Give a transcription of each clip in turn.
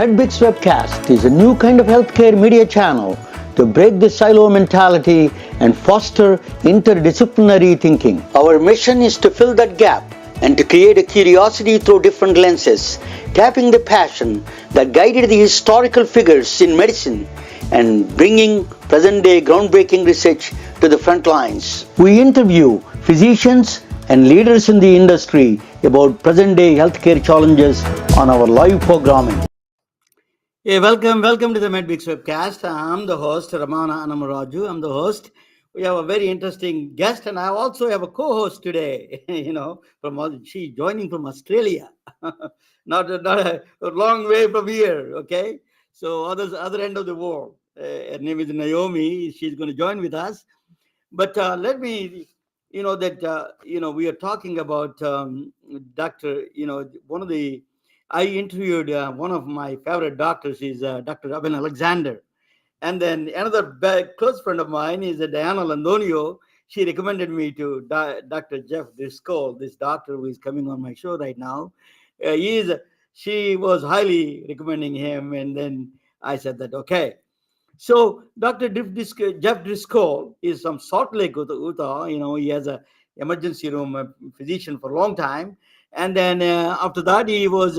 MedBix Webcast is a new kind of healthcare media channel to break the silo mentality and foster interdisciplinary thinking. Our mission is to fill that gap and to create a curiosity through different lenses, tapping the passion that guided the historical figures in medicine and bringing present-day groundbreaking research to the front lines. We interview physicians and leaders in the industry about present-day healthcare challenges on our live programming. Hey, welcome to the MedBix Webcast. I'm the host, Ramana Anamaraju. I'm the host. We have a very interesting guest, and I also have a co-host today. She's joining from Australia, not a long way from here. Okay, so other end of the world. Her name is Naomi. She's going to join with us. But let me, we are talking about Dr. One of the I interviewed one of my favorite doctors is Dr. Abin Alexander. And then another close friend of mine is Diana Landonio. She recommended me to Dr. Jeff Driscoll, this doctor who is coming on my show right now. She was highly recommending him. And then I said that, okay. So Dr. Jeff Driscoll is from Salt Lake, Utah. He has a emergency room physician for a long time. And then after that, he wrote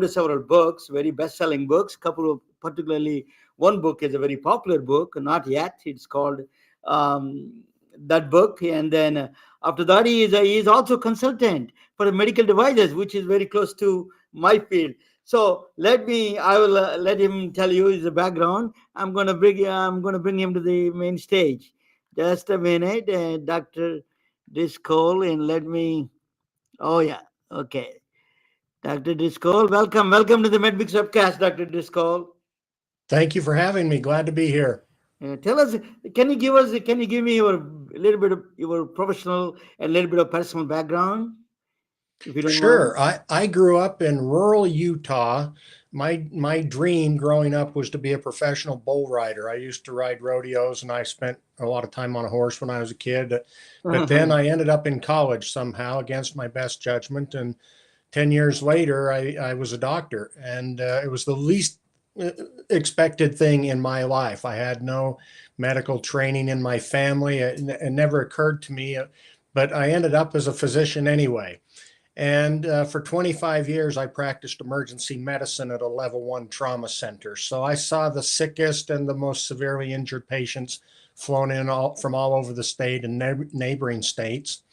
several books, very best-selling books. Particularly one book is a very popular book, Not Yet. It's called that book. And then after that, he is also consultant for medical devices, which is very close to my field. So I will let him tell you his background. I'm going to bring him to the main stage. Just a minute, Dr. Driscoll, and okay. Dr. Driscoll, welcome to the MedBix Webcast, Dr. Driscoll. Thank you for having me. Glad to be here. Tell us, can you give me a little bit of your professional and a little bit of personal background? If you don't mind. I grew up in rural Utah. My dream growing up was to be a professional bull rider. I used to ride rodeos, and I spent a lot of time on a horse when I was a kid. But then I ended up in college somehow against my best judgment. And 10 years later, I was a doctor. And it was the least expected thing in my life. I had no medical training in my family. It never occurred to me. But I ended up as a physician anyway. And for 25 years, I practiced emergency medicine at a level 1 trauma center. So I saw the sickest and the most severely injured patients flown in from all over the state and neighboring states.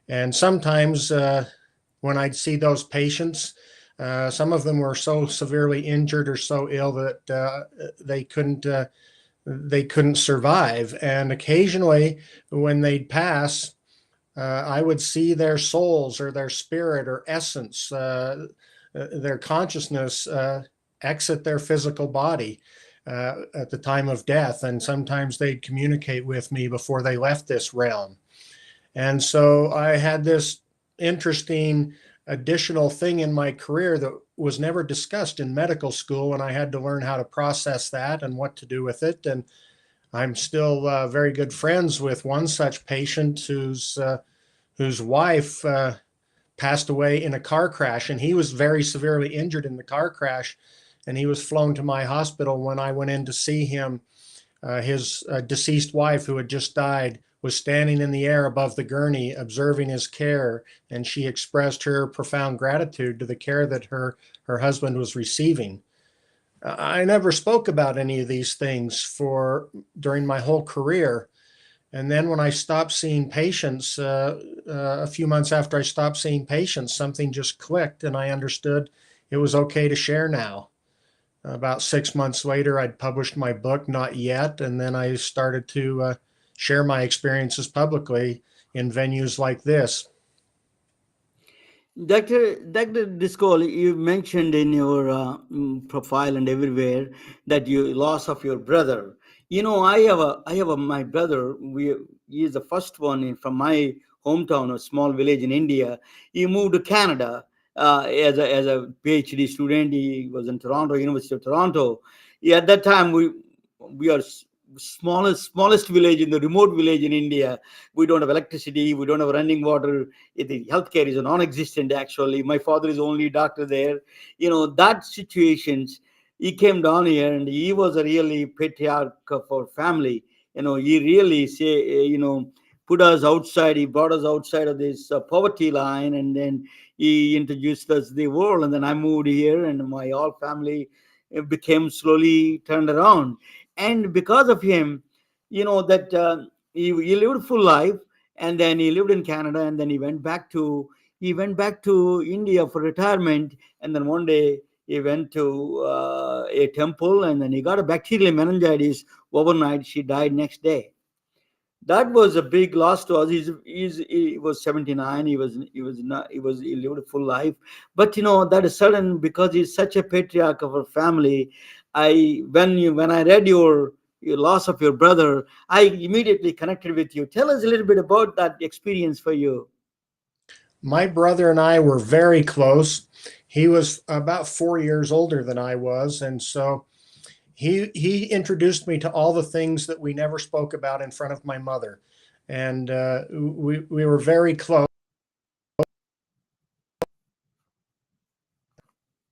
And sometimes when I'd see those patients, some of them were so severely injured or so ill that they couldn't survive. And occasionally, when they'd pass, I would see their souls or their spirit or essence, their consciousness exit their physical body at the time of death. And sometimes they'd communicate with me before they left this realm. And so I had this interesting additional thing in my career that was never discussed in medical school. And I had to learn how to process that and what to do with it. And I'm still very good friends with one such patient whose wife passed away in a car crash, and he was very severely injured in the car crash, and he was flown to my hospital. When I went in to see him, his deceased wife, who had just died, was standing in the air above the gurney observing his care, and she expressed her profound gratitude to the care that her husband was receiving. I never spoke about any of these things during my whole career. And then when I stopped seeing patients, a few months after I stopped seeing patients, something just clicked and I understood it was okay to share now. About 6 months later, I'd published my book, Not Yet, and then I started to share my experiences publicly in venues like this. Dr. Driscoll, you mentioned in your profile and everywhere that you loss of your brother. I have my brother. He is the first one from my hometown, a small village in India. He moved to Canada as a PhD student. He was in Toronto, University of Toronto. At that time, we are smallest village in the remote village in India. We don't have electricity, we don't have running water. The healthcare is non-existent actually. My father is only doctor there. That situations, he came down here and he was a really patriarch of our family. He really put us outside. He brought us outside of this poverty line, and then he introduced us the world. And then I moved here, and my whole family became slowly turned around. And because of him, that he lived full life, and then he lived in Canada, and then he went back to India for retirement. And then one day he went to a temple, and then he got a bacterial meningitis overnight. She died next day. That was a big loss to us. He was 79. He lived a full life. But that is sudden, because he's such a patriarch of our family. When I read your loss of your brother, I immediately connected with you. Tell us a little bit about that experience for you. My brother and I were very close. He was about 4 years older than I was, and so he introduced me to all the things that we never spoke about in front of my mother, and we were very close.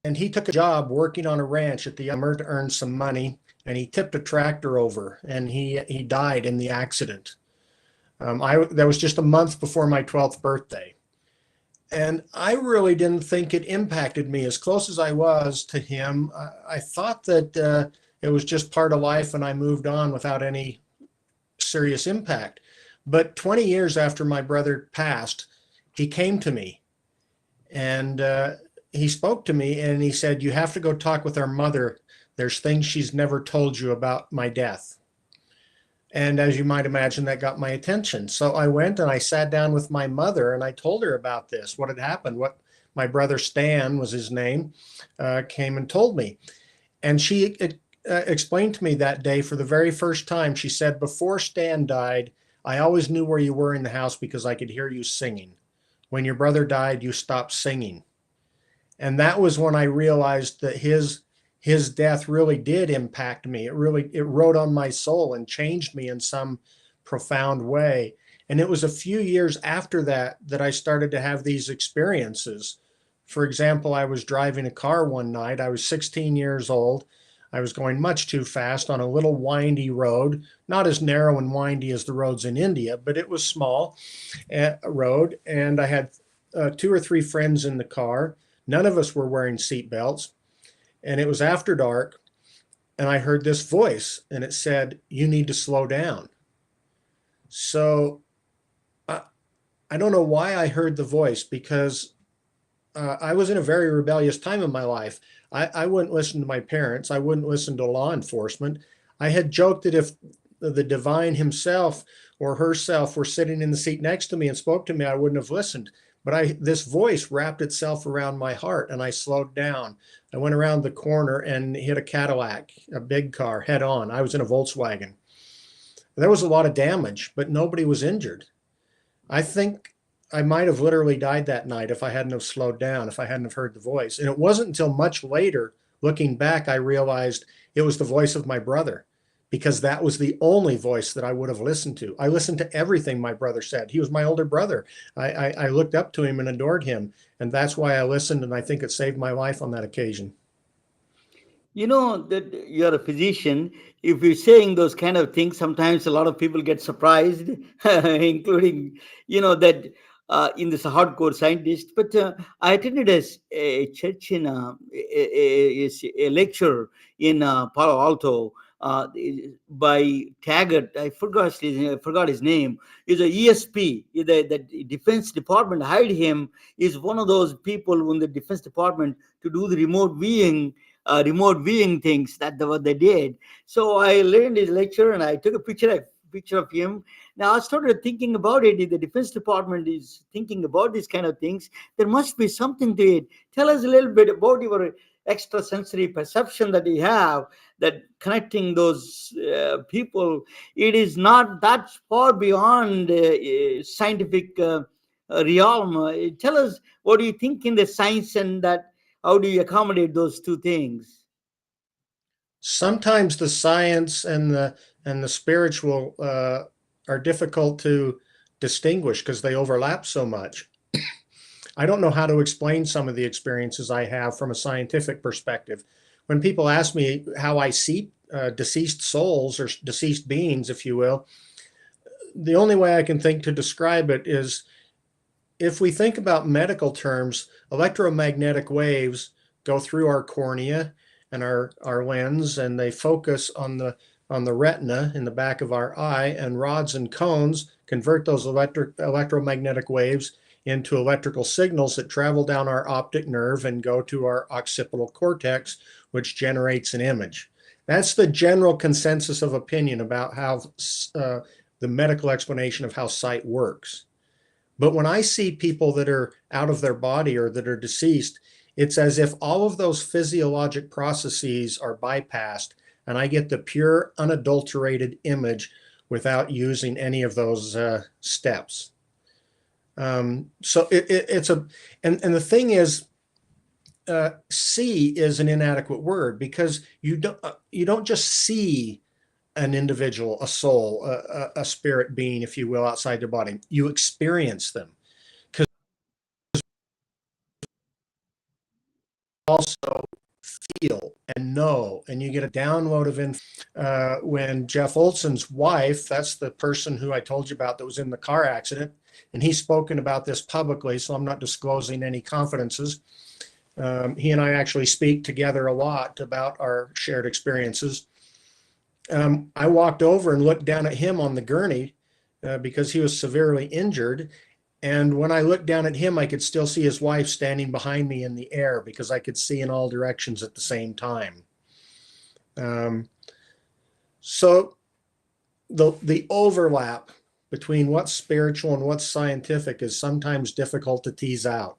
And he took a job working on a ranch at the summer to earn some money, and he tipped a tractor over, and he died in the accident. That was just a month before my 12th birthday. And I really didn't think it impacted me. As close as I was to him, I thought that it was just part of life, and I moved on without any serious impact. But 20 years after my brother passed, he came to me, and he spoke to me, and he said, "You have to go talk with our mother. There's things she's never told you about my death." And as you might imagine, that got my attention. So I went and I sat down with my mother and I told her about this, what had happened, what my brother Stan was his name, came and told me. And she explained to me that day for the very first time. She said, "Before Stan died, I always knew where you were in the house because I could hear you singing. When your brother died, you stopped singing." And that was when I realized that his death really did impact me. It wrote on my soul and changed me in some profound way. And it was a few years after that I started to have these experiences. For example, I was driving a car one night. I was 16 years old. I was going much too fast on a little windy road, not as narrow and windy as the roads in India, but it was small road. And I had 2 or 3 friends in the car. None of us were wearing seat belts. And it was after dark, and I heard this voice, and it said, "You need to slow down." So I don't know why I heard the voice, because I was in a very rebellious time in my life. I wouldn't listen to my parents. I wouldn't listen to law enforcement. I had joked that if the divine himself or herself were sitting in the seat next to me and spoke to me, I wouldn't have listened. But this voice wrapped itself around my heart, and I slowed down. I went around the corner and hit a Cadillac, a big car, head on. I was in a Volkswagen. There was a lot of damage, but nobody was injured. I think I might have literally died that night if I hadn't have slowed down, if I hadn't have heard the voice. And it wasn't until much later, looking back, I realized it was the voice of my brother, because that was the only voice that I would have listened to. I listened to everything my brother said. He was my older brother. I looked up to him and adored him. And that's why I listened, and I think it saved my life on that occasion. You know that you're a physician. If you're saying those kind of things, sometimes a lot of people get surprised, including that in this hardcore scientist. But I attended a church in a lecture in Palo Alto by Taggart. I forgot his name. He's a ESP. The Defense Department hired him. He's one of those people in the Defense Department to do the remote viewing things. What they did. So I learned his lecture and I took a picture of him. Now I started thinking about it. If the Defense Department is thinking about these kind of things, there must be something to it. Tell us a little bit about your extrasensory perception that you have, that connecting those people. It is not that far beyond scientific realm. Tell us, what do you think in the science, and that how do you accommodate those two things? Sometimes the science and and the spiritual are difficult to distinguish because they overlap so much. I don't know how to explain some of the experiences I have from a scientific perspective. When people ask me how I see deceased souls or deceased beings, if you will, the only way I can think to describe it is, if we think about medical terms, electromagnetic waves go through our cornea and our lens, and they focus on the retina in the back of our eye, and rods and cones convert those electromagnetic waves into electrical signals that travel down our optic nerve and go to our occipital cortex, which generates an image. That's the general consensus of opinion about how the medical explanation of how sight works. But when I see people that are out of their body or that are deceased, it's as if all of those physiologic processes are bypassed, and I get the pure, unadulterated image without using any of those steps. So it's a, and the thing is, see is an inadequate word, because you don't just see an individual, a soul, a spirit being, if you will, outside their body. You experience them. Because also feel and know, and you get a download of info. When Jeff Olson's wife, that's the person who I told you about that was in the car accident, and he's spoken about this publicly, so I'm not disclosing any confidences. He and I actually speak together a lot about our shared experiences. I walked over and looked down at him on the gurney because he was severely injured. And when I looked down at him, I could still see his wife standing behind me in the air, because I could see in all directions at the same time. So the overlap between what's spiritual and what's scientific is sometimes difficult to tease out.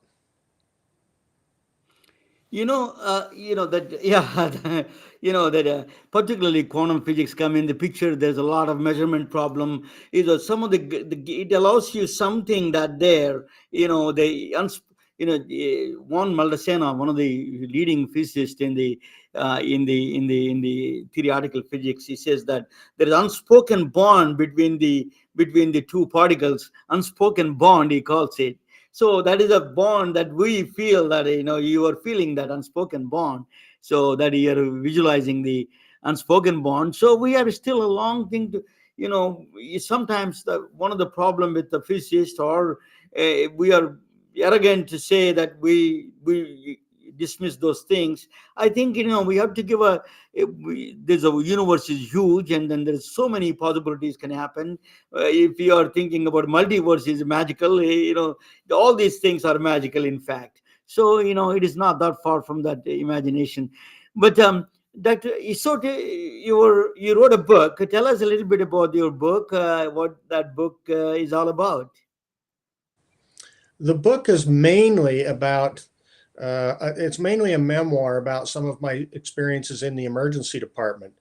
That yeah, that particularly quantum physics come in the picture. There's a lot of measurement problem. Some of it allows you something that there, Juan Maldacena, one of the leading physicists in the theoretical physics, he says that there is unspoken bond between the two particles. Unspoken bond, he calls it. So that is a bond that we feel, that you are feeling that unspoken bond, so that you are visualizing the unspoken bond. So we have still a long thing to, sometimes one of the problem with the physicists, or we are arrogant to say that we dismiss those things. I think we have to give there's a universe is huge, and then there's so many possibilities can happen. If you are thinking about multiverse is magical, all these things are magical, in fact. So it is not that far from that imagination. But Dr. Isote, you wrote a book. Tell us a little bit about your book, what that book is all about. The book is mainly about, it's mainly a memoir about some of my experiences in the emergency department.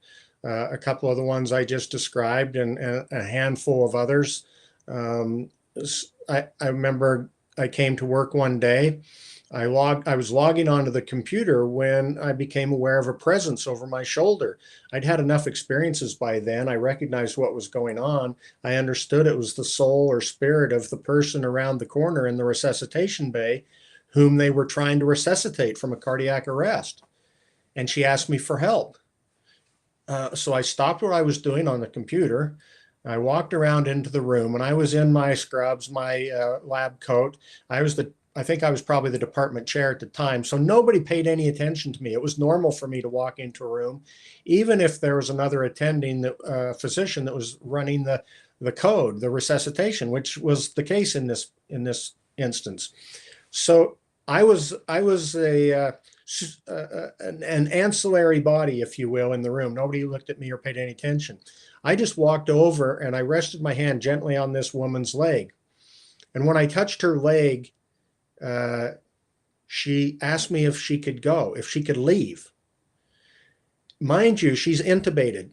A couple of the ones I just described, and a handful of others. I remember I came to work one day. I was logging onto the computer when I became aware of a presence over my shoulder. I'd had enough experiences by then. I recognized what was going on. I understood it was the soul or spirit of the person around the corner in the resuscitation bay, whom they were trying to resuscitate from a cardiac arrest. And she asked me for help. So I stopped what I was doing on the computer. I walked around into the room, and I was in my scrubs, my lab coat. I think I was probably the department chair at the time, so nobody paid any attention to me. It was normal for me to walk into a room, even if there was another attending physician that was running the code, the resuscitation, which was the case in this instance. So I was an ancillary body, if you will, in the room. Nobody looked at me or paid any attention. I just walked over and I rested my hand gently on this woman's leg. And when I touched her leg, she asked me if she could go, if she could leave. Mind you, she's intubated.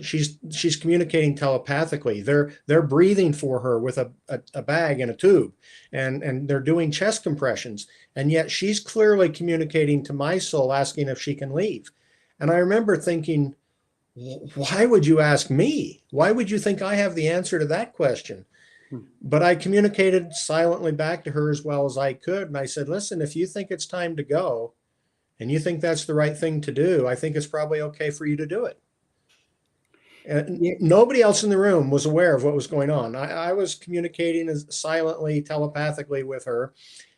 She's communicating telepathically. They're breathing for her with a bag and a tube, and they're doing chest compressions. And yet she's clearly communicating to my soul, asking if she can leave. And I remember thinking, Why would you ask me? Why would you think I have the answer to that question? But I communicated silently back to her as well as I could. And I said, listen, if you think it's time to go and you think that's the right thing to do, I think it's probably okay for you to do it. And Yeah. nobody else in the room was aware of what was going on. I was communicating silently, telepathically with her.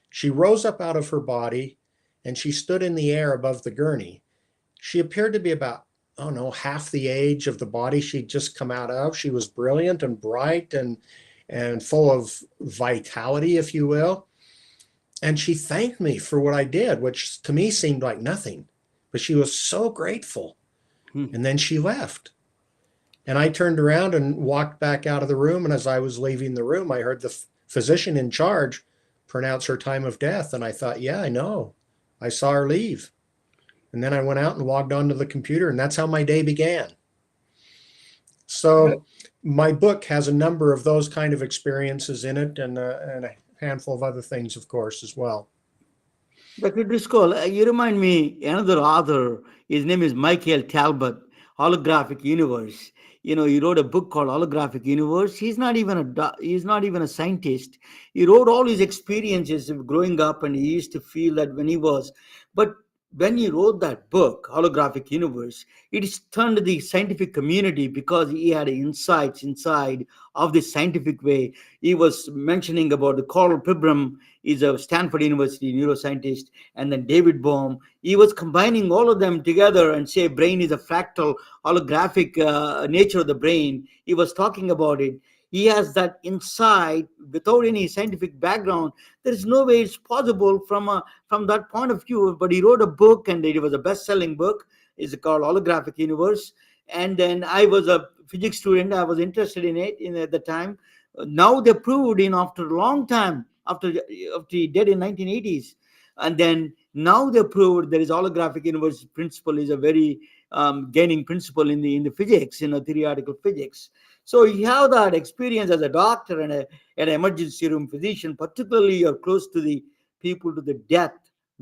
She rose up out of her body and she stood in the air above the gurney. She appeared to be about, I don't know, half the age of the body she'd just come out of. She was brilliant and bright and full of vitality, if you will. And she thanked me for what I did, which to me seemed like nothing. But she was so grateful. And then she left. And I turned around and walked back out of the room. And as I was leaving the room, I heard the physician in charge pronounce her time of death. And I thought, yeah, I know. I saw her leave. And then I went out and logged onto the computer, and that's how my day began. So my book has a number of those kind of experiences in it, and a handful of other things, of course, as well. Dr. Driscoll, you remind me another author. His name is Michael Talbot, Holographic Universe. He wrote a book called Holographic Universe. He's not even a scientist. He wrote all his experiences of growing up, and he used to feel that but when he wrote that book, Holographic Universe, it stunned the scientific community because he had insights inside of the scientific way. He was mentioning about the Carl Pilgrim is a Stanford University neuroscientist, and then David Bohm. He was combining all of them together and say brain is a fractal, holographic nature of the brain. He was talking about it. He has that insight without any scientific background. There is no way it's possible from that point of view. But he wrote a book, and it was a best-selling book. It's called Holographic Universe. And then I was a physics student. I was interested in it at the time. Now they proved after a long time, after he died in 1980s, and then now they proved there is holographic universe principle is a very gaining principle in the physics, theoretical physics. So you have that experience as a doctor and an emergency room physician. Particularly you're close to the people to the death,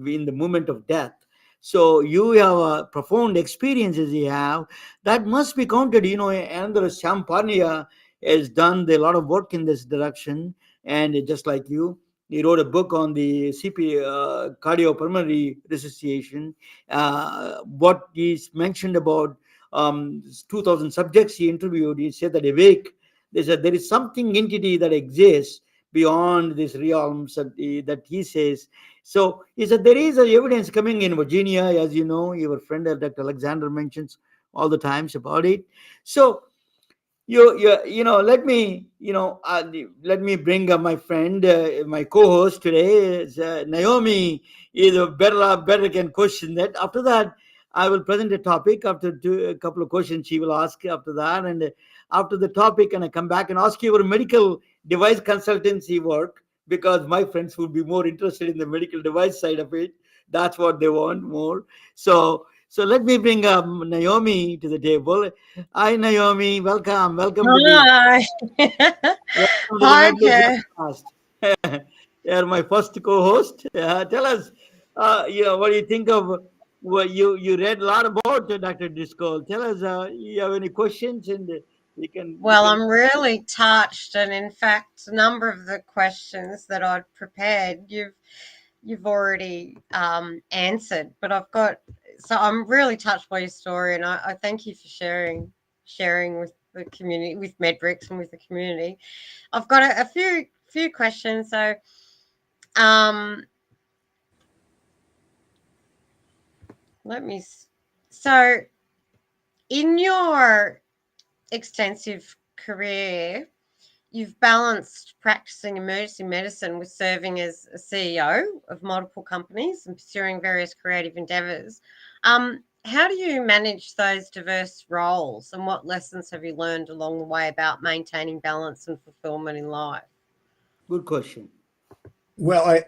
in the moment of death. So you have profound experiences you have that must be counted. Another Champagne has done a lot of work in this direction, and just like you, he wrote a book on the cardiopulmonary resuscitation. What he's mentioned about 2,000 subjects he interviewed, he said that awake, they said there is something entity that exists beyond these realms that he says. So he said there is evidence coming in Virginia, as you know, your friend Dr. Alexander mentions all the times about it. So let me bring up my friend, my co-host today is Naomi. Is a better can question that. After that, I will present a topic. After a couple of questions she will ask after that, and after the topic, and I come back and ask you your medical device consultancy work, because my friends would be more interested in the medical device side of it. That's what they want more. So let me bring Naomi to the table. Hi, Naomi. Welcome. Welcome to the Hi. welcome to the Hi, Medley Kev. podcast. You're my first co-host. Tell us, what do you think of what you read a lot about Dr. Driscoll? Tell us, you have any questions, and we Well, can. I'm really touched, and in fact, a number of the questions that I'd prepared, you've already answered. But so I'm really touched by your story, and I thank you for sharing with the community, with Medbricks, and with the community. I've got a few questions. So, um, let me. So, in your extensive career, you've balanced practicing emergency medicine with serving as a CEO of multiple companies and pursuing various creative endeavors. How do you manage those diverse roles, and what lessons have you learned along the way about maintaining balance and fulfillment in life? Good question. Well,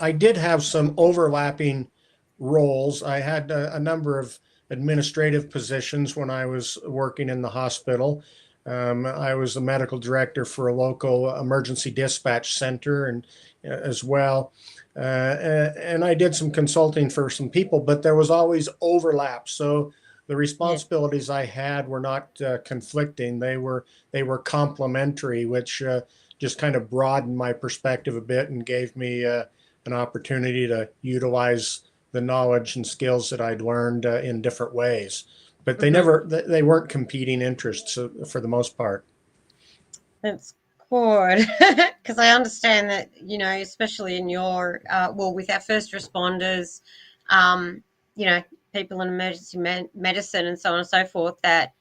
I did have some overlapping roles. I had a number of administrative positions when I was working in the hospital. I was the medical director for a local emergency dispatch center, and as well. And I did some consulting for some people, but there was always overlap. So the Yeah. responsibilities I had were not conflicting. They were complementary, which just kind of broadened my perspective a bit and gave me an opportunity to utilize the knowledge and skills that I'd learned in different ways. But Hmm. they weren't competing interests for the most part. That's good. Because I understand that, especially in your, well, with our first responders, um, you know, people in emergency medicine and so on and so forth, that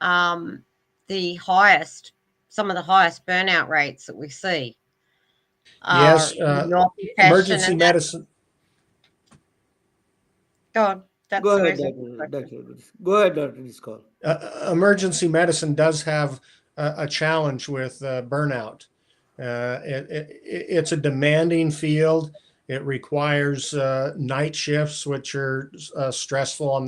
um, the highest, some of the highest burnout rates that we see are Yes, in your profession. emergency And that, medicine. God, Go that's the ahead, most Dr. important question. Dr. Go ahead, Dr. Driscoll. Emergency medicine does have a challenge with burnout. It's a demanding field. It requires night shifts, which are stressful on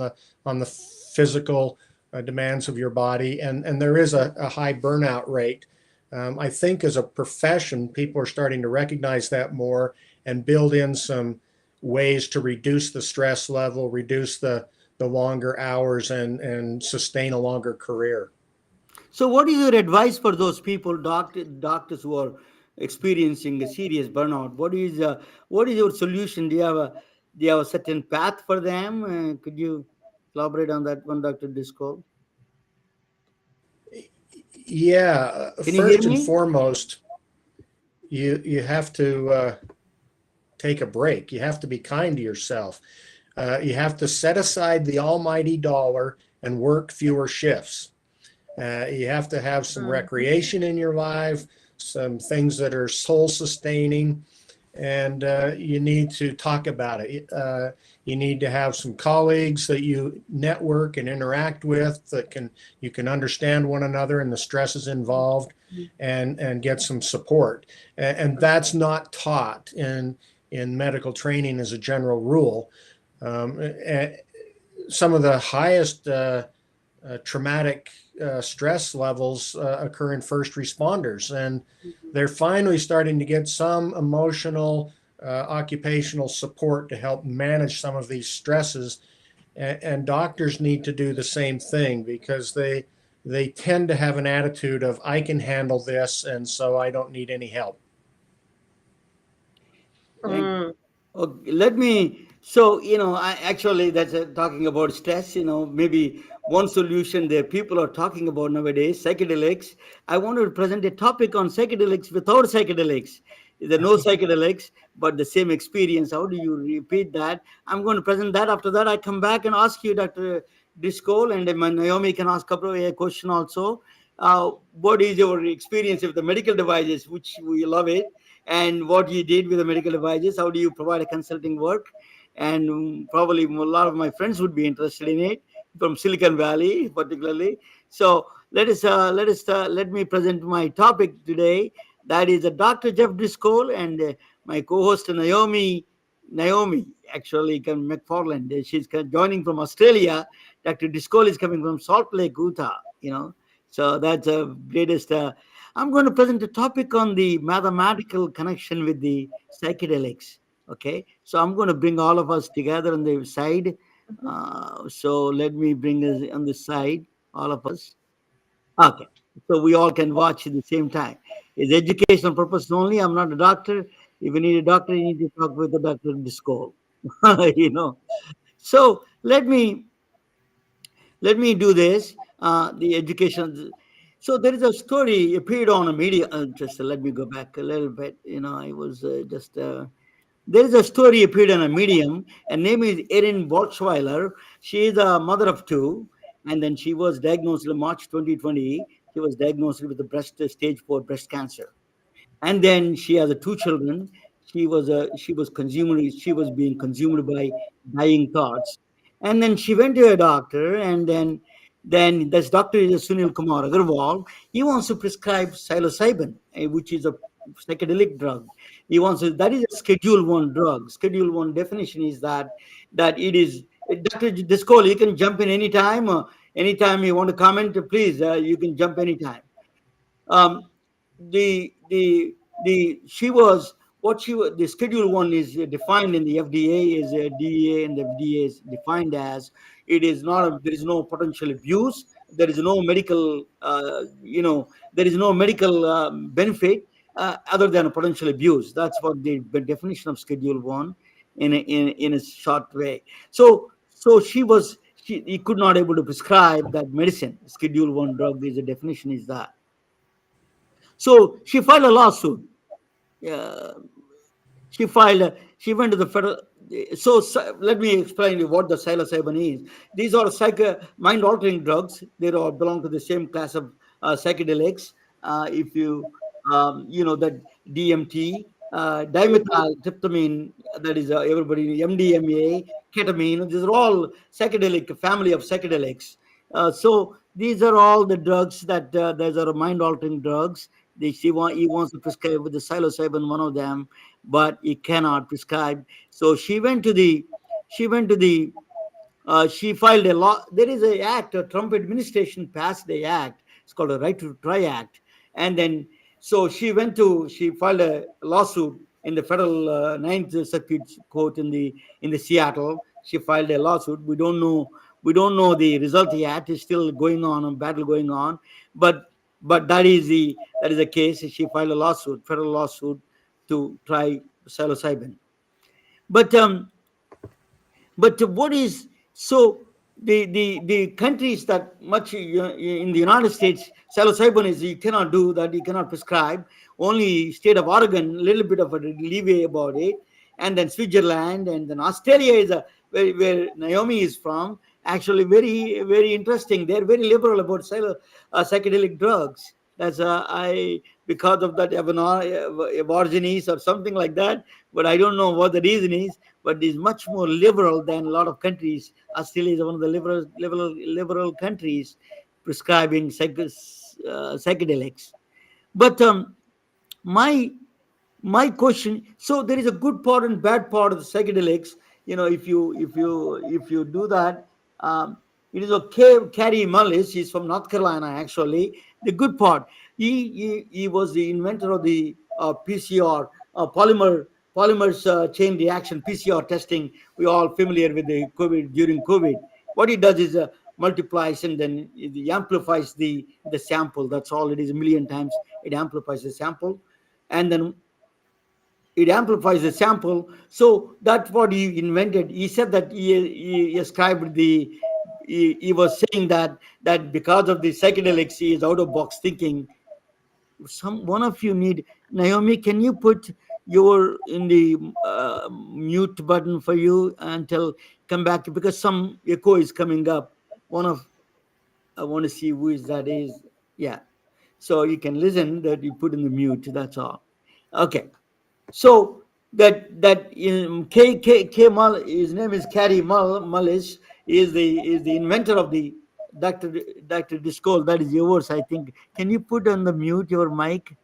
the physical demands of your body, and there is a high burnout rate. I think as a profession, people are starting to recognize that more and build in some ways to reduce the stress level, reduce the longer hours, and sustain a longer career. So, what is your advice for those people, doctors who are experiencing a serious burnout? What is your solution? Do you have a certain path for them? Could you elaborate on that one, Dr. Disco? Yeah, Can you hear first and me? foremost, you have to take a break. You have to be kind to yourself. You have to set aside the almighty dollar and work fewer shifts. You have to have some Mhm. recreation in your life, some things that are soul sustaining, and you need to talk about it. You need to have some colleagues that you network and interact with that you can understand one another and the stresses involved, and get some support. And that's not taught in medical training as a general rule. And some of the highest traumatic stress levels occur in first responders, and they're finally starting to get some emotional, occupational support to help manage some of these stresses. And doctors need to do the same thing because they tend to have an attitude of I can handle this, and so I don't need any help. Thank you. Mm. Okay, let me. So, I actually that's talking about stress. Maybe one solution that people are talking about nowadays, psychedelics. I wanted to present a topic on psychedelics without psychedelics. There are no psychedelics, but the same experience. How do you repeat that? I'm going to present that. After that, I come back and ask you, Dr. Driscoll, and then Naomi can ask a question also. What is your experience with the medical devices, which we love it, and what you did with the medical devices? How do you provide a consulting work? And probably a lot of my friends would be interested in it from Silicon Valley, particularly. So let me present my topic today. That is Dr. Jeff Driscoll and my co-host Naomi actually McFarland. She's joining from Australia. Dr. Driscoll is coming from Salt Lake, Utah. So that's the greatest. I'm going to present a topic on the mathematical connection with the psychedelics. Okay, so I'm going to bring all of us together on the side. So let me bring us on the side, all of us. Okay, so we all can watch at the same time. It's educational purpose only. I'm not a doctor. If you need a doctor, you need to talk with the doctor in the school. you know. So let me do this. The education. So there is a story appeared on a media. Just let me go back a little bit. I was just. There is a story appeared on a medium. Her name is Erin Boltzweiler. She is a mother of two, and then she was diagnosed in March 2020. She was diagnosed with the stage 4 breast cancer, and then she has two children. She was being consumed by dying thoughts, and then she went to a doctor, and then this doctor is Sunil Kumar Agarwal. He wants to prescribe psilocybin, which is a psychedelic drug. He wants that is a Schedule 1 drug. Schedule 1 definition is that it is. Dr. Discol, you can jump in anytime. Anytime you want to comment, please, you can jump anytime. um, the she was the Schedule 1 is defined in the FDA is DEA, and the FDA is defined as it is not there is no potential abuse, there is no medical there is no medical benefit other than a potential abuse. That's what the definition of Schedule 1 in a short way. So he could not able to prescribe that medicine. Schedule 1 drug is the definition is that. So she filed a lawsuit. uh, she went to the federal. So let me explain you what the psilocybin is. These are mind altering drugs. They all belong to the same class of psychedelics. If you that DMT, dimethyltryptamine, that is everybody, MDMA, ketamine. These are all psychedelic family of psychedelics. So these are all the drugs that these are mind altering drugs. He wants to prescribe with the psilocybin, one of them, but he cannot prescribe. So she went to the she filed a law. There is a act. A Trump administration passed the act. It's called a Right to Try Act. And then so she filed a lawsuit in the federal Ninth Circuit Court in the Seattle. She filed a lawsuit. We don't know the result yet. It's still going on, a battle going on. But that is the case. She filed a lawsuit, federal lawsuit, to try psilocybin. But what is so the countries that much in the United States, psilocybin is you cannot do that, you cannot prescribe. Only state of Oregon, a little bit of a leeway about it, and then Switzerland, and then Australia is where Naomi is from. Actually, very very interesting. They're very liberal about psychedelic drugs. That's I because of that aborigines or something like that. But I don't know what the reason is, but is much more liberal than a lot of countries. Australia is one of the liberal countries prescribing psychedelics. But my my question, so there is a good part and bad part of the psychedelics. If you do that, um, it is okay. Carrie Mullis, he's from North Carolina. Actually, the good part, he was the inventor of the PCR, polymers chain reaction, PCR testing. We all familiar with the COVID. During COVID, what he does is multiplies, and then it amplifies the sample. That's all it is. A million times it amplifies the sample, and then it amplifies the sample. So that's what he invented. He said that he ascribed he was saying that because of the psychedelics, he is out of box thinking. Some one of you need, Naomi, can you put your in the mute button for you until come back, because some echo is coming up. One of I want to see who is that is. Yeah, so you can listen that you put in the mute. That's all. Okay. So that in his name is Mullis, is the inventor of the Dr. Driscoll. That is yours, I think. Can you put on the mute your mic?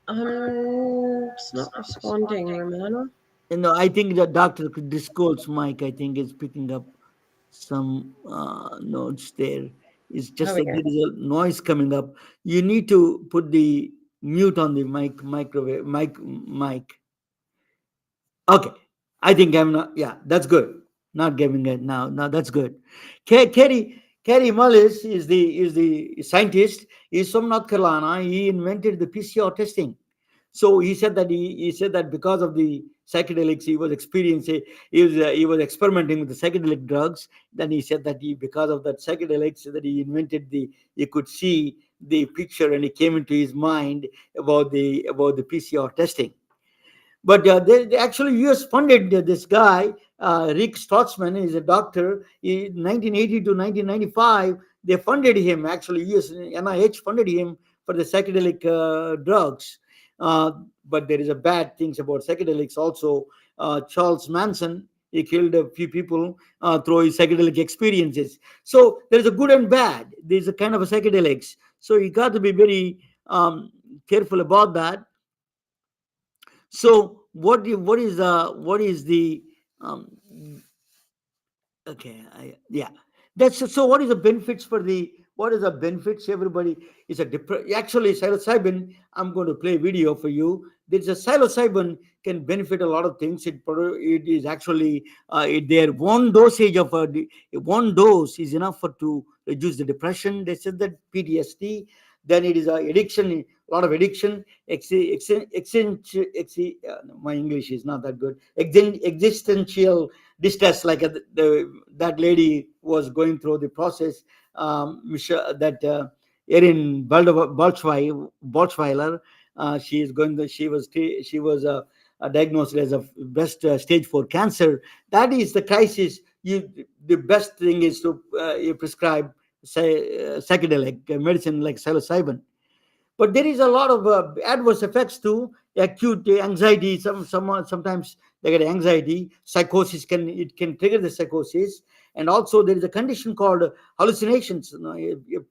It's not responding, Ramona. No, I think that Dr. Driscoll's mic, I think, is picking up some notes there. It's just There we that go. there is a noise coming up. You need to put the mute on the mic. Okay, I think I'm not. Yeah, that's good. Not giving it now. No, that's good. Kerry Mullis is the scientist. He's from North Carolina. He invented the PCR testing. So he said that he said that because of the psychedelics he was experiencing, he was experimenting with the psychedelic drugs. Then he said that because of that psychedelics that he could see the picture, and it came into his mind about the PCR testing. But they actually US funded this guy, Rick Stotzman is a doctor. 1980 to 1995, they funded him. Actually, US NIH funded him for the psychedelic drugs. Uh, but there is a bad things about psychedelics also. Charles Manson, he killed a few people through his psychedelic experiences. So there is a good and bad. There's a kind of a psychedelics. So you got to be very careful about that. So what is the um, okay, yeah, that's so. What is the benefits for the what is the benefits? Everybody is actually psilocybin. I'm going to play video for you. there's a psilocybin can benefit a lot of things. It is actually their one dosage of one dose is enough to reduce the depression. They said that PTSD. Then it is a addiction, a lot of addiction. My English is not that good. Existential distress, like that lady was going through the process. That Erin Boltzweiler, she was diagnosed as a breast stage 4 cancer. That is the crisis. The best thing is to you prescribe psychedelic medicine like psilocybin. But there is a lot of adverse effects too. Acute anxiety. Sometimes they get anxiety. Psychosis can trigger the psychosis, and also there is a condition called hallucinations.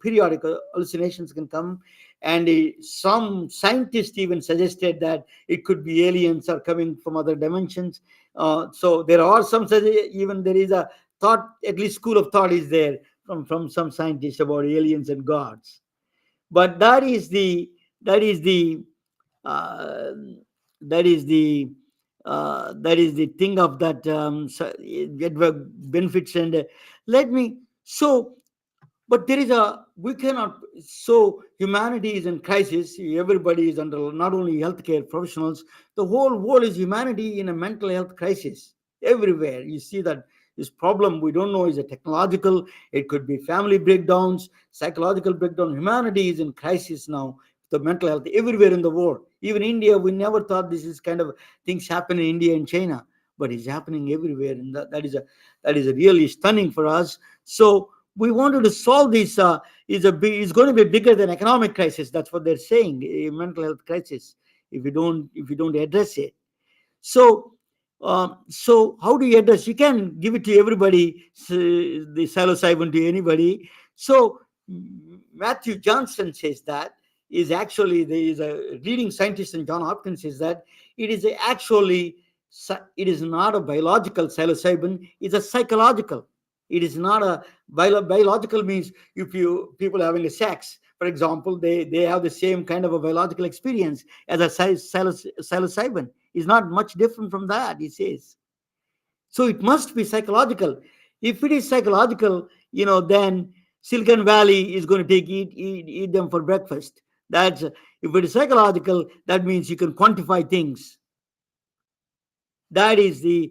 Periodic hallucinations can come, and some scientists even suggested that it could be aliens are coming from other dimensions. So there are even there is a thought, at least school of thought is there from some scientists about aliens and gods. But uh, that is the that is the thing of that benefits. And let me so but there is a we cannot. So humanity is in crisis. Everybody is under, not only healthcare professionals, the whole world is humanity in a mental health crisis. Everywhere you see that this problem, we don't know, is a technological, it could be family breakdowns, psychological breakdown. Humanity is in crisis now, the mental health everywhere in the world. Even India, we never thought this is kind of things happen in India and China, but it's happening everywhere, and that is a really stunning for us. So we wanted to solve this. Is going to be bigger than economic crisis. That's what they're saying. A mental health crisis. If you don't address it. So, so how do you address? You can give it to everybody, the psilocybin to anybody. So Matthew Johnson says that is actually there is a leading scientist, and John Hopkins says that it is actually it is not a biological psilocybin. It's a psychological. It is not a biological means if you people having a sex, for example, they have the same kind of a biological experience as a psilocybin. Is not much different from that, he says. So it must be psychological. If it is psychological, then Silicon Valley is going to eat them for breakfast. That's if it is psychological, that means you can quantify things. That is you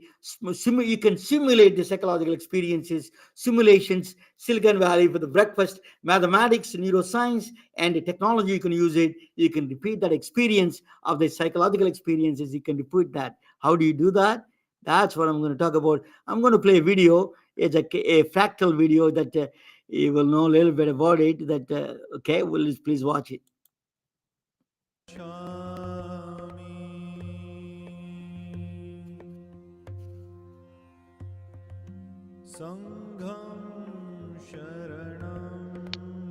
can simulate the psychological experiences, simulations, Silicon Valley for the breakfast, mathematics, neuroscience, and the technology. You can use it. You can repeat that experience of the psychological experiences. You can repeat that. How do you do that? That's what I'm going to talk about. I'm going to play a video. It's a fractal video that you will know a little bit about it. That okay, well, please watch it.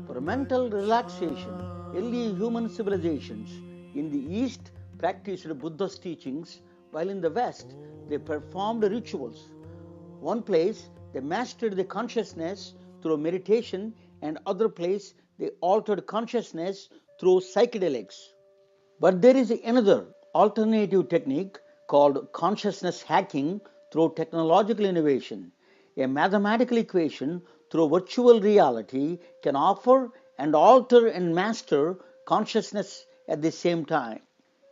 For mental relaxation, early human civilizations in the East practiced Buddha's teachings, while in the West they performed rituals. One place they mastered the consciousness through meditation, and other place they altered consciousness through psychedelics. But there is another alternative technique called consciousness hacking through technological innovation. A mathematical equation through virtual reality can offer and alter and master consciousness at the same time.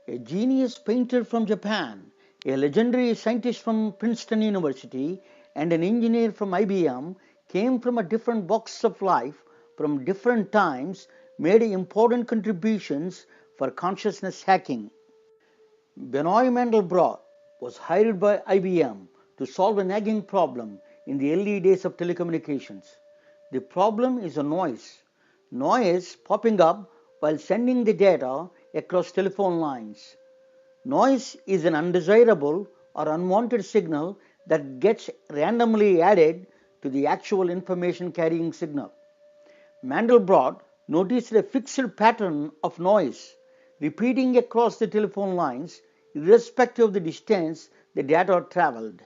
A genius painter from Japan, a legendary scientist from Princeton University, and an engineer from IBM came from a different walks of life, from different times, made important contributions for consciousness hacking. Benoit Mandelbrot was hired by IBM to solve a nagging problem in the early days of telecommunications. The problem is a noise popping up while sending the data across telephone lines. Noise is an undesirable or unwanted signal that gets randomly added to the actual information carrying signal. Mandelbrot noticed a fixed pattern of noise repeating across the telephone lines irrespective of the distance the data traveled.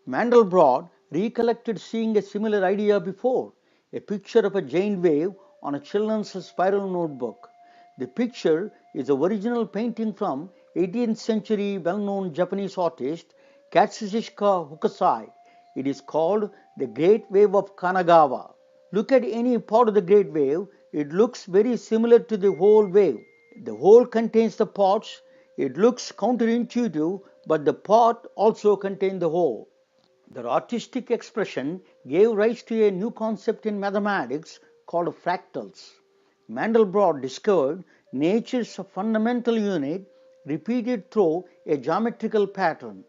Mandelbrot recollected seeing a similar idea before, a picture of a giant wave on a children's spiral notebook. The picture is the original painting from 18th century well-known Japanese artist Katsushika Hokusai. It is called the Great Wave of Kanagawa. Look at any part of the Great Wave, it looks very similar to the whole wave. The whole contains the parts. It looks counterintuitive, but the part also contains the whole. Their artistic expression gave rise to a new concept in mathematics called fractals. Mandelbrot discovered nature's fundamental unit repeated through a geometrical pattern.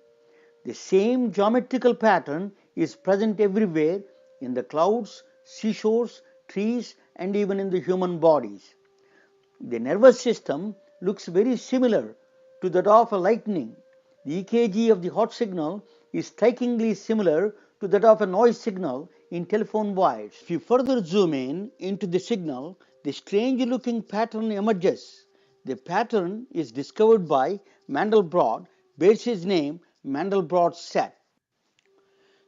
The same geometrical pattern is present everywhere in the clouds, seashores, trees, and even in the human bodies. The nervous system looks very similar to that of a lightning. The EKG of the heart signal is strikingly similar to that of a noise signal in telephone wires. If you further zoom in into the signal, the strange looking pattern emerges. The pattern is discovered by Mandelbrot, bears his name Mandelbrot set.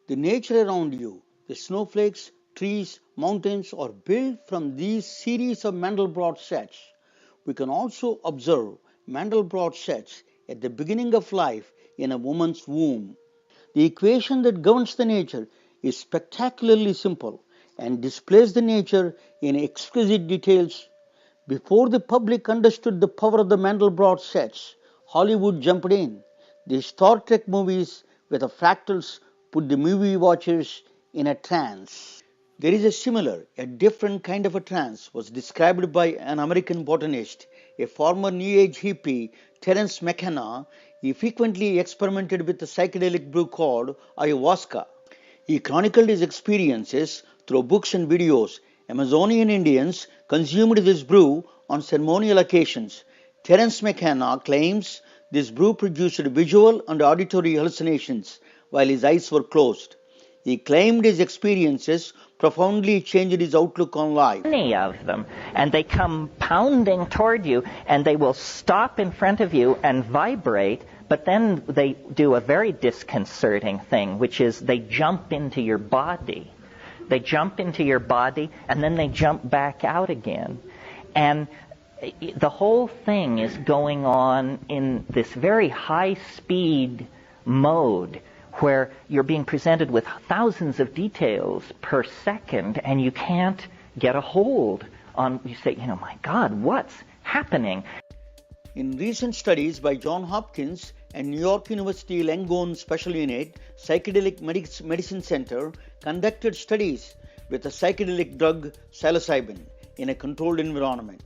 The nature around you, the snowflakes, trees, mountains are built from these series of Mandelbrot sets. We can also observe Mandelbrot sets at the beginning of life in a woman's womb. The equation that governs the nature is spectacularly simple and displays the nature in exquisite details. Before the public understood the power of the Mandelbrot sets, Hollywood jumped in. The Star Trek movies with the fractals put the movie watchers in a trance. There is a similar, a different kind of a trance was described by an American botanist, a former New Age hippie, Terence McKenna. He frequently experimented with a psychedelic brew called ayahuasca. He chronicled his experiences through books and videos. Amazonian Indians consumed this brew on ceremonial occasions. Terence McKenna claims this brew produced visual and auditory hallucinations while his eyes were closed. He claimed his experiences profoundly changed his outlook on life. Many of them, and they come pounding toward you, and they will stop in front of you and vibrate, but then they do a very disconcerting thing, which is they jump into your body. They jump into your body, and then they jump back out again. And the whole thing is going on in this very high-speed mode where you're being presented with thousands of details per second, and you can't get a hold on, you say, my God, what's happening? In recent studies by Johns Hopkins and New York University Langone Special Unit Psychedelic Medicine Center conducted studies with the psychedelic drug psilocybin in a controlled environment.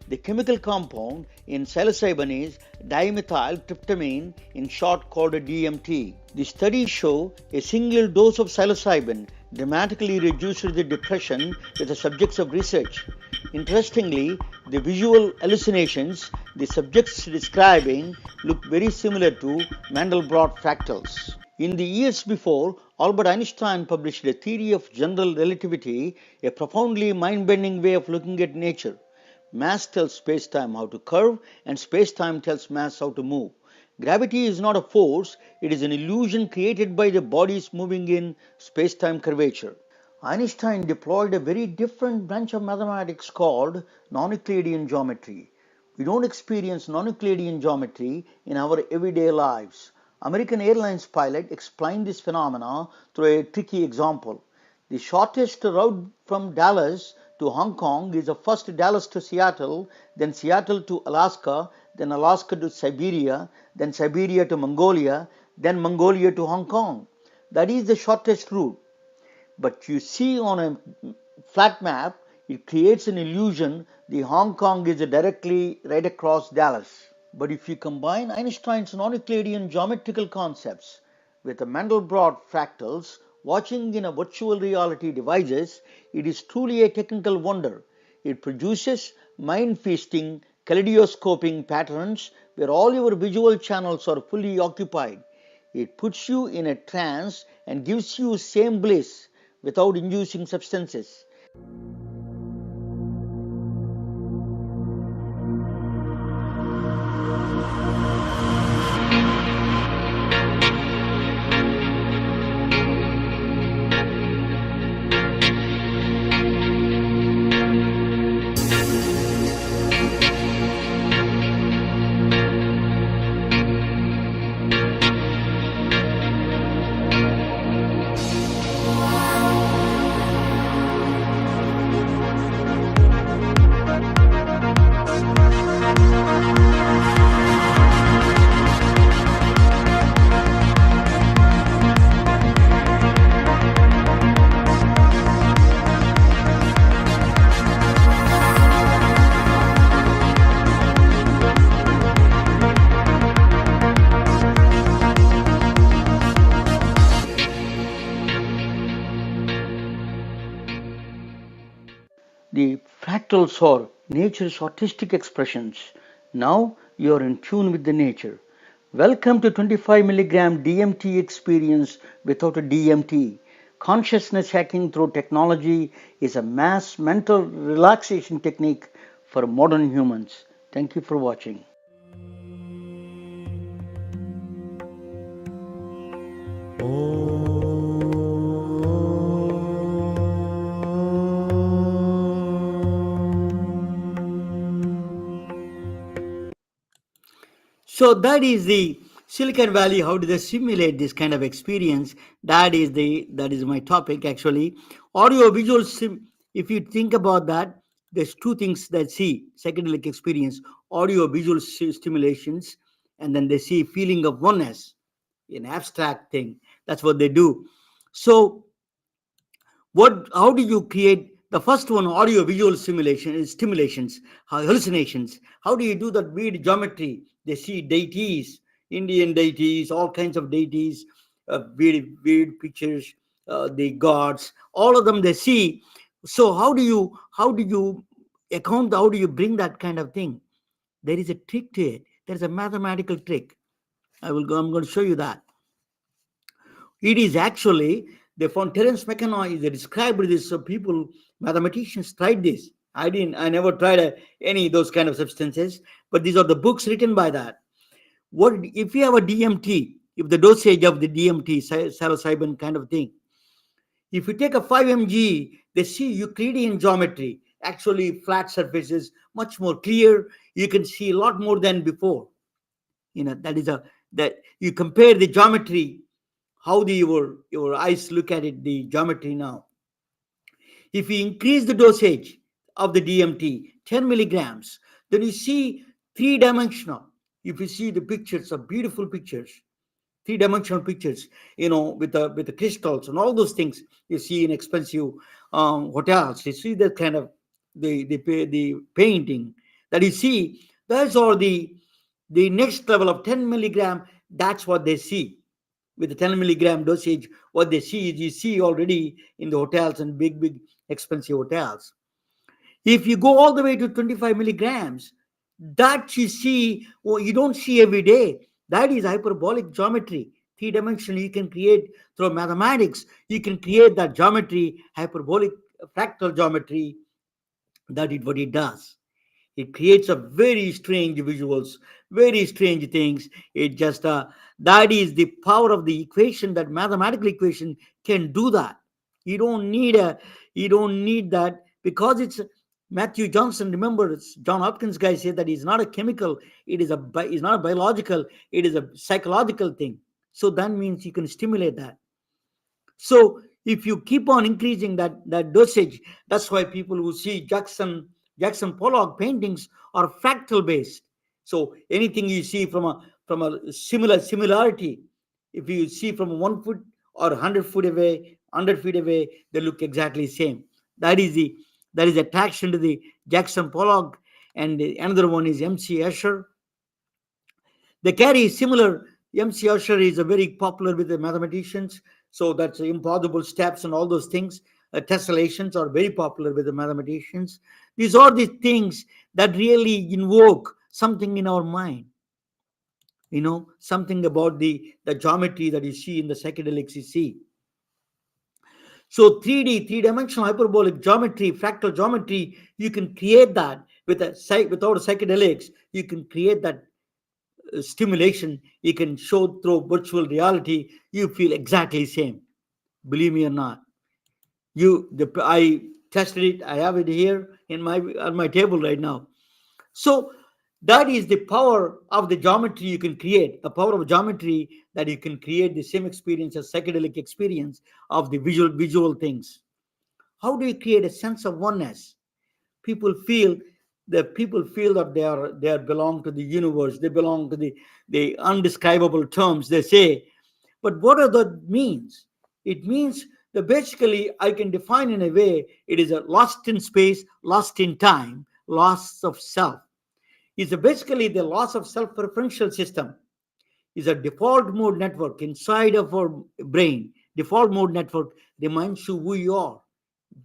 The chemical compound in psilocybin is dimethyltryptamine, in short called a DMT. The studies show a single dose of psilocybin dramatically reduced the depression with the subjects of research. Interestingly, the visual hallucinations the subjects describing look very similar to Mandelbrot fractals. In the years before, Albert Einstein published a theory of general relativity, a profoundly mind-bending way of looking at nature. Mass tells space-time how to curve, and space-time tells mass how to move. Gravity is not a force, it is an illusion created by the bodies moving in space-time curvature. Einstein deployed a very different branch of mathematics called non-Euclidean geometry. We don't experience non-Euclidean geometry in our everyday lives. American Airlines pilot explained this phenomena through a tricky example. The shortest route from Dallas to Hong Kong is first Dallas to Seattle, then Seattle to Alaska, then Alaska to Siberia, then Siberia to Mongolia, then Mongolia to Hong Kong. That is the shortest route. But you see on a flat map, it creates an illusion the Hong Kong is directly right across Dallas. But if you combine Einstein's non-Euclidean geometrical concepts with the Mandelbrot fractals, watching in a virtual reality devices, it is truly a technical wonder. It produces mind-feasting, kaleidoscoping patterns where all your visual channels are fully occupied. It puts you in a trance and gives you same bliss without inducing substances. Fractals are nature's artistic expressions. Now you are in tune with the nature. Welcome to 25 milligram DMT experience without a DMT. Consciousness hacking through technology is a mass mental relaxation technique for modern humans. Thank you for watching. So that is the Silicon Valley. How do they simulate this kind of experience? That is my topic actually. Audio visual if you think about that, there's two things that see psychedelic experience: audio visual stimulations, and then they see feeling of oneness, an abstract thing. That's what they do. So how do you create the first one? Audio visual simulation is stimulations, hallucinations. How do you do that? Weird geometry, they see deities, Indian deities, all kinds of deities, weird pictures, the gods, all of them they see. So how do you account, how do you bring that kind of thing? There is a trick to it. There's a mathematical trick. I'm going to show you that. It is actually, they found Terence McKenna is described this. So people, mathematicians tried this. I never tried any of those kind of substances, but these are the books written by that. What if you have a DMT? If the dosage of the DMT, psilocybin kind of thing, if you take a 5 mg, they see Euclidean geometry, actually flat surfaces, much more clear. You can see a lot more than before. That you compare the geometry, how your eyes look at it, the geometry now. If you increase the dosage of the DMT 10 milligrams, then you see three-dimensional. If you see the pictures of beautiful pictures, three-dimensional pictures, with the crystals and all those things you see in expensive hotels. You see that kind of the painting that you see. Those are the next level of 10 milligram. That's what they see with the 10 milligram dosage. What they see is, you see already in the hotels and big expensive hotels. If you go all the way to 25 milligrams, that you see, you don't see every day. That is hyperbolic geometry, three-dimensional. You can create through mathematics. You can create that geometry, hyperbolic fractal geometry. That is what it does. It creates a very strange visuals, very strange things. It just that is the power of the equation. That mathematical equation can do that. You don't need that, because it's Matthew Johnson. Remember, it's John Hopkins guy said that it's not a chemical. It's not a biological. It is a psychological thing. So that means you can stimulate that. So if you keep on increasing that dosage, that's why people who see Jackson Pollock paintings are fractal based. So anything you see from a similarity, if you see from 1 foot or 100 feet away, 100 feet away, they look exactly same. That is attraction to the Jackson Pollock, and another one is MC Escher. They carry similar. MC Usher is a very popular with the mathematicians, so that's impossible steps and all those things. Tessellations are very popular with the mathematicians. These are the things that really invoke something in our mind. Something about the geometry that you see in the psychedelics you see. So 3D, three-dimensional hyperbolic geometry, fractal geometry, you can create that without psychedelics. You can create that stimulation. You can show through virtual reality. You feel exactly same, believe me or not. I tested it. I have it here on my table right now. So that is the power of the geometry you can create. The power of geometry, that you can create the same experience as psychedelic experience of the visual things. How do you create a sense of oneness? People feel that they are belong to the universe. They belong to the undescribable terms they say. But what are the means? It means that basically I can define in a way, it is a lost in space, lost in time, loss of self. It's basically the loss of self-preferential system. Is a default mode network inside of our brain. Default mode network reminds you who you are.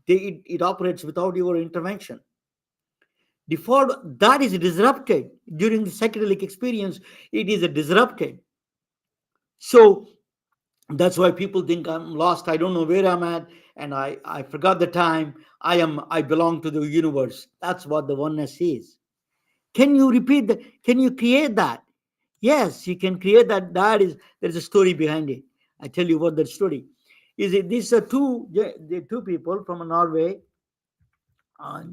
It operates without your intervention. Default, that is disrupted during the psychedelic experience. It is a disrupted. So that's why people think I'm lost. I don't know where I'm at, and I forgot the time. I belong to the universe. That's what the oneness is. Can you repeat that? Can you create that? Yes, you can create that. There's a story behind it. I tell you what that story is. It these are two people from Norway. Uh,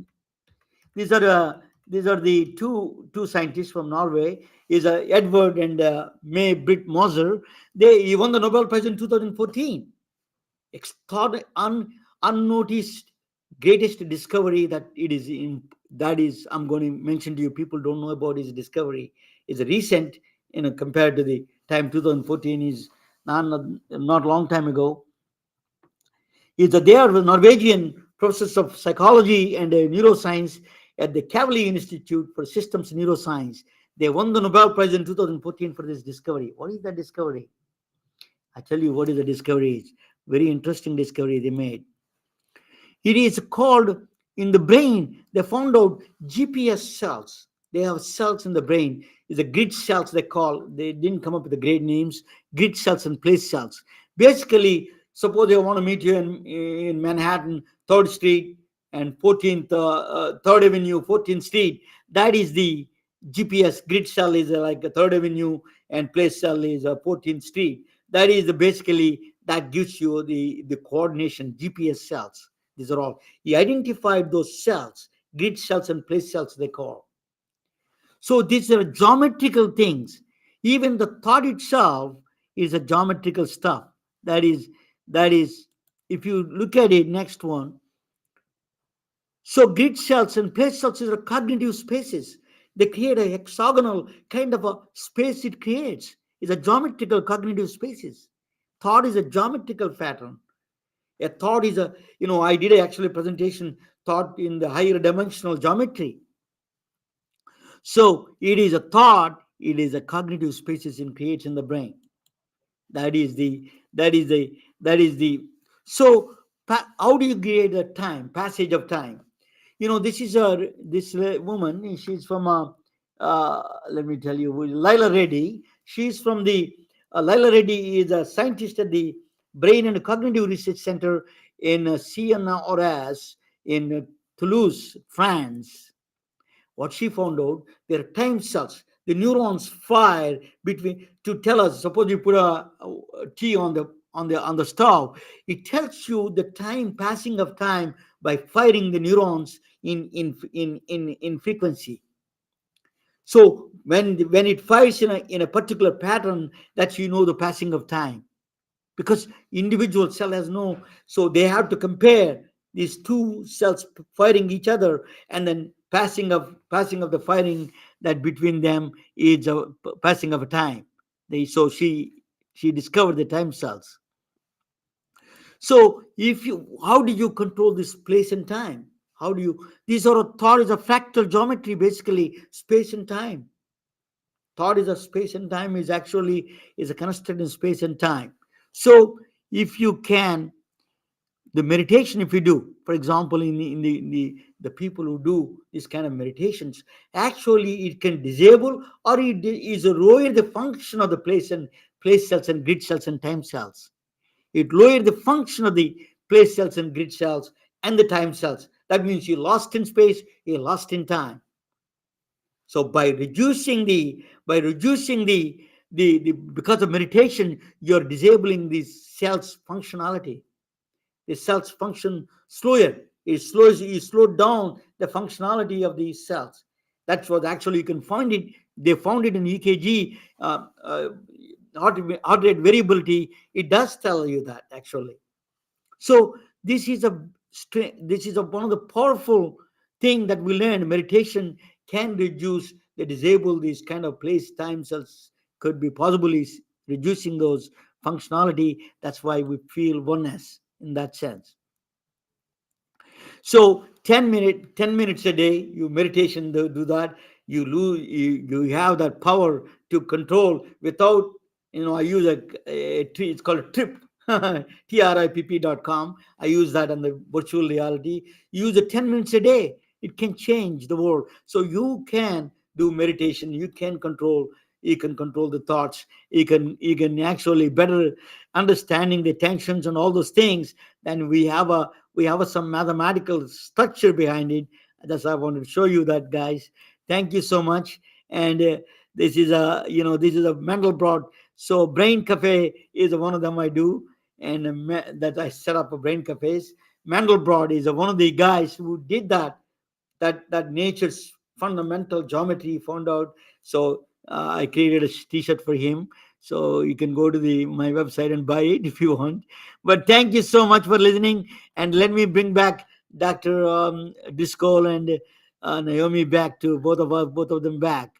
these are the two scientists from Norway. Is Edward and May Britt Moser. He won the Nobel Prize in 2014. Thought unnoticed greatest discovery that it is in, that is I'm going to mention to you. People don't know about his discovery. Is recent, compared to the time 2014 is not long time ago. Is that they are the Norwegian professors of psychology and neuroscience at the Kavli Institute for Systems Neuroscience. They won the Nobel Prize in 2014 for this discovery. What is that discovery? I tell you what is the discovery is. Very interesting discovery they made. It is called, in the brain, they found out GPS cells. They have cells in the brain. It's a grid cells they call. They didn't come up with the great names. Grid cells and place cells. Basically, suppose I want to meet you in Manhattan, 3rd Street and 14th, 3rd Avenue, 14th Street. That is the GPS. Grid cell is like a 3rd Avenue and place cell is a 14th Street. That is basically, that gives you the coordination, GPS cells. These are all. He identified those cells, grid cells and place cells they call. So these are geometrical things. Even the thought itself is a geometrical stuff. That is, if you look at it, next one. So grid cells and place cells are cognitive spaces. They create a hexagonal kind of a space it creates. It's a geometrical cognitive spaces. Thought is a geometrical pattern. A thought is I did actually a presentation, thought in the higher dimensional geometry. So it is a thought, it is a cognitive spaces it creates in the brain. That is the. So how do you create a passage of time? This is this woman. She's from let me tell you, Laila Reddy. She's from the Laila Reddy is a scientist at the Brain and Cognitive Research Center in Siena Oras in Toulouse, France. What she found out, there are time cells. The neurons fire between to tell us. Suppose you put a tea on the stove, it tells you the time, passing of time, by firing the neurons in frequency. So when it fires in a particular pattern, that's the passing of time, because individual cell has no. So they have to compare these two cells firing each other, and then passing of the firing, that between them is a passing of a time. So she discovered the time cells. So how do you control this place and time? How do you, these are thought is a fractal geometry, basically space and time. Thought is a space and time is a construct in space and time. So if you can, the meditation, if you do, for example, in the people who do this kind of meditations, actually it can disable or it is lower the function of the place cells and grid cells and time cells. It lowered the function of the place cells and grid cells and the time cells. That means you lost in space, you lost in time. So by reducing the because of meditation, you're disabling these cells' functionality. The cells function slower. You slow down the functionality of these cells. That's what actually you can find it. They found it in EKG. Heart rate variability, it does tell you that actually. So this is one of the powerful thing that we learned. Meditation can disable these kind of place time cells, could be possibly reducing those functionality. That's why we feel oneness in that sense. So 10 minutes a day, you meditation, do that. You have that power to control without, I use it's called a trip, tripp.com. I use that on the virtual reality. Use it 10 minutes a day. It can change the world. So you can do meditation. You can control. You can control the thoughts. You can actually better understanding the tensions and all those things. Then we have some mathematical structure behind it. That's I wanted to show you that, guys. Thank you so much. And this is a mental broad. So brain cafe is one of them I do, and that I set up a brain cafes. Mandelbrot is one of the guys who did that nature's fundamental geometry found out. So I created a t-shirt for him. So you can go to my website and buy it if you want. But thank you so much for listening. And let me bring back Dr. Driscoll and Naomi back to both of them back.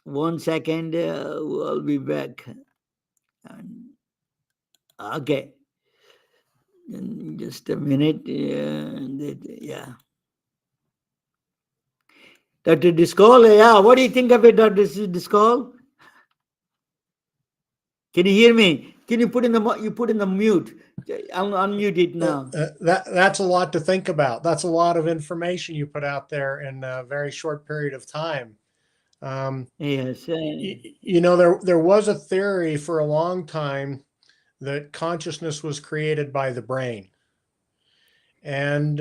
1 second, I'll be back. Okay, just a minute. Yeah. Dr. Driscoll, yeah, what do you think of it, Dr. Driscoll? Can you hear me? Can you put in the mute? I'll unmute it now. That's a lot to think about. That's a lot of information you put out there in a very short period of time. Yes. There was a theory for a long time that consciousness was created by the brain. And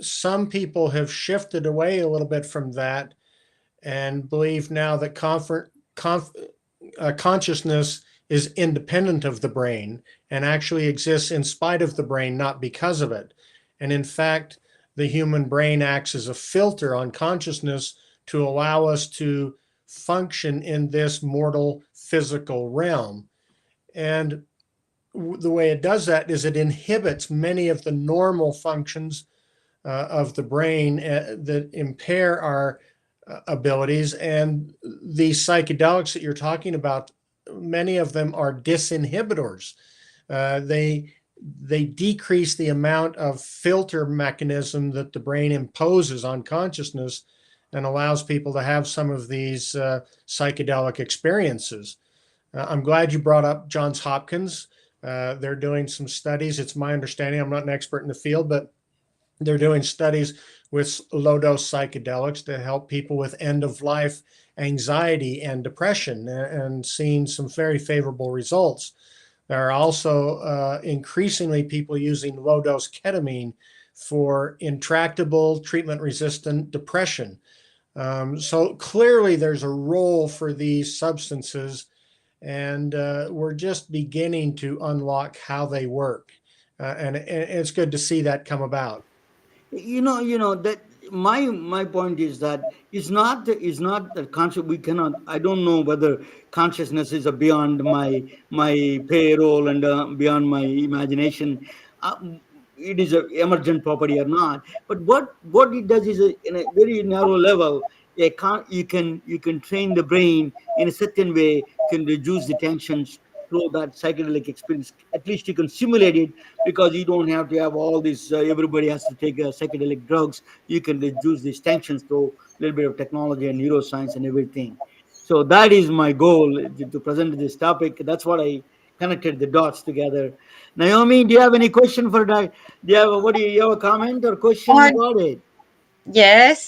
some people have shifted away a little bit from that and believe now that consciousness is independent of the brain and actually exists in spite of the brain, not because of it. And in fact, the human brain acts as a filter on consciousness to allow us to function in this mortal physical realm. And the way it does that is it inhibits many of the normal functions of the brain that impair our abilities. And these psychedelics that you're talking about, many of them are disinhibitors. They decrease the amount of filter mechanism that the brain imposes on consciousness and allows people to have some of these psychedelic experiences. I'm glad you brought up Johns Hopkins. They're doing some studies. It's my understanding, I'm not an expert in the field, but they're doing studies with low-dose psychedelics to help people with end-of-life anxiety and depression, and seeing some very favorable results. There are also increasingly people using low-dose ketamine for intractable treatment-resistant depression. So clearly there's a role for these substances, and we're just beginning to unlock how they work. And it's good to see that come about. That my point is that it's not that conscious. We cannot. I don't know whether consciousness is beyond my payroll and beyond my imagination. Uh, it is an emergent property or not. But what it does is in a very narrow level. You can train the brain in a certain way, can reduce the tensions through that psychedelic experience. At least you can simulate it, because you don't have to have all this. Everybody has to take psychedelic drugs. You can reduce these tensions through a little bit of technology and neuroscience and everything. So that is my goal, to present this topic. That's what I connected the dots together. Naomi, do you have any question for that? Do you have a comment or question about it? Yes.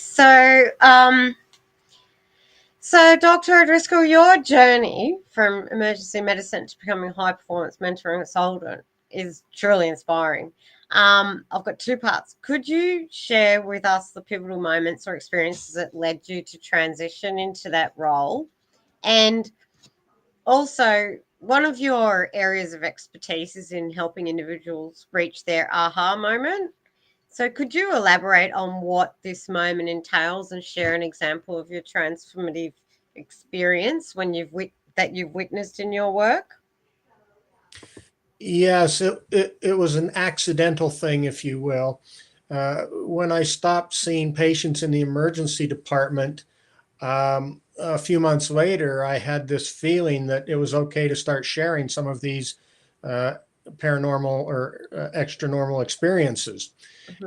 So Dr. Driscoll, your journey from emergency medicine to becoming a high performance mentor and consultant is truly inspiring. I've got two parts. Could you share with us the pivotal moments or experiences that led you to transition into that role? And also, one of your areas of expertise is in helping individuals reach their aha moment. So could you elaborate on what this moment entails and share an example of your transformative experience that you've witnessed in your work? Yes, it was an accidental thing, if you will. When I stopped seeing patients in the emergency department, a few months later, I had this feeling that it was okay to start sharing some of these paranormal or extra normal experiences.